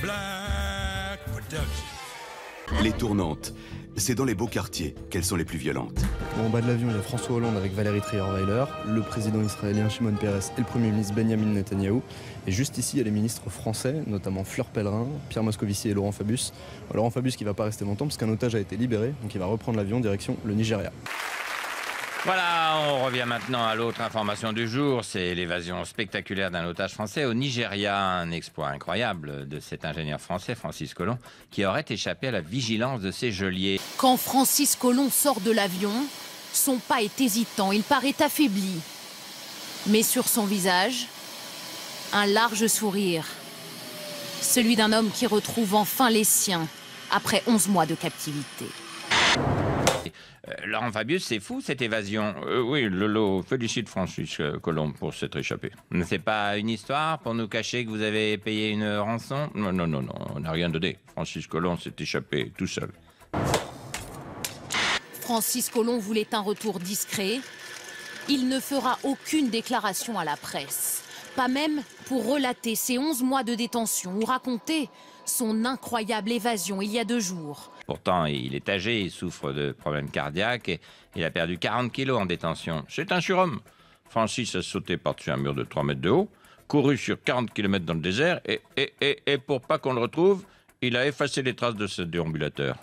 Black Production. Les tournantes, c'est dans les beaux quartiers qu'elles sont les plus violentes. Bon, en bas de l'avion, il y a François Hollande avec Valérie Trierweiler, le président israélien Shimon Peres et le premier ministre Benjamin Netanyahou. Et juste ici, il y a les ministres français, notamment Fleur Pellerin, Pierre Moscovici et Laurent Fabius. Laurent Fabius qui va pas rester longtemps parce qu'un otage a été libéré, donc il va reprendre l'avion direction le Nigeria. Voilà, on revient maintenant à l'autre information du jour, c'est l'évasion spectaculaire d'un otage français au Nigeria, un exploit incroyable de cet ingénieur français, Francis Collomb, qui aurait échappé à la vigilance de ses geôliers. Quand Francis Collomb sort de l'avion, son pas est hésitant, il paraît affaibli. Mais sur son visage, un large sourire, celui d'un homme qui retrouve enfin les siens après 11 mois de captivité. Laurent Fabius, c'est fou cette évasion. Oui, Lolo félicite Francis Collomb pour s'être échappé. C'est pas une histoire pour nous cacher que vous avez payé une rançon? Non, non, non, non, on n'a rien donné. Francis Collomb s'est échappé tout seul. Francis Collomb voulait un retour discret. Il ne fera aucune déclaration à la presse. Pas même pour relater ses 11 mois de détention ou raconter son incroyable évasion il y a 2 jours. Pourtant, il est âgé, il souffre de problèmes cardiaques et il a perdu 40 kilos en détention. C'est un surhomme. Francis a sauté par-dessus un mur de 3 mètres de haut, couru sur 40 km dans le désert et pour pas qu'on le retrouve, il a effacé les traces de ce déambulateur.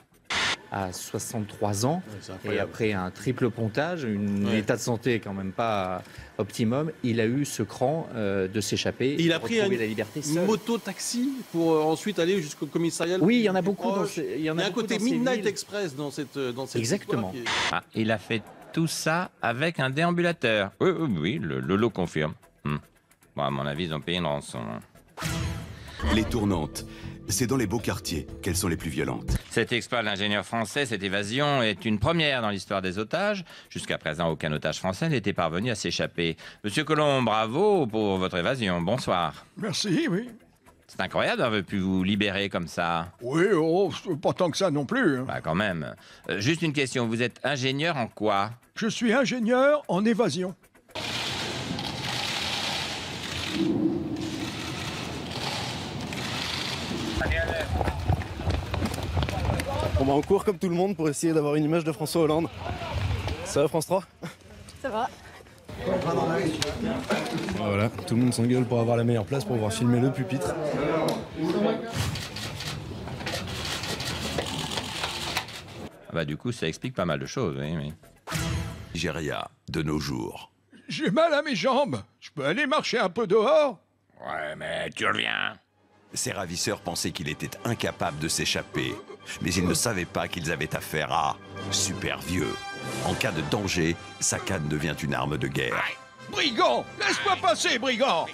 À 63 ans, et après un triple pontage, un état de santé quand même pas optimum, il a eu ce cran de s'échapper. Il a pris la liberté seul. moto-taxi pour ensuite aller jusqu'au commissariat. Oui, il y en a beaucoup. Il y a un côté Midnight Express dans cette Exactement. Ah, il a fait tout ça avec un déambulateur. Oui, oui, oui, le Lolo confirme. Bon, à mon avis, ils ont payé une rançon. Les tournantes, c'est dans les beaux quartiers qu'elles sont les plus violentes. Cet exploit de l'ingénieur français, cette évasion, est une première dans l'histoire des otages. Jusqu'à présent, aucun otage français n'était parvenu à s'échapper. Monsieur Collomb, bravo pour votre évasion. Bonsoir. Merci, oui. C'est incroyable d'avoir pu vous libérer comme ça. Oui, oh, pas tant que ça non plus. Bah quand même. Juste une question, vous êtes ingénieur en quoi? Je suis ingénieur en évasion. Bon bah on court comme tout le monde pour essayer d'avoir une image de François Hollande. Ça va France 3? Ça va. Voilà, tout le monde s'engueule pour avoir la meilleure place pour pouvoir filmer le pupitre. Ah bah du coup, ça explique pas mal de choses, oui. Mais... Nigeria, de nos jours. J'ai mal à mes jambes. Je peux aller marcher un peu dehors? Ouais, mais tu reviens. Ses ravisseurs pensaient qu'il était incapable de s'échapper, mais ils ne savaient pas qu'ils avaient affaire à super vieux. En cas de danger, sa canne devient une arme de guerre. Brigand! Laisse-moi passer, brigand!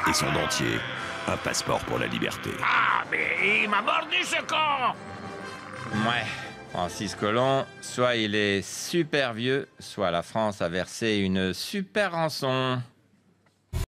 Et son dentier, un passeport pour la liberté. Ah, mais il m'a mordu ce con! Ouais, Francis Collomb, soit il est super vieux, soit la France a versé une super rançon.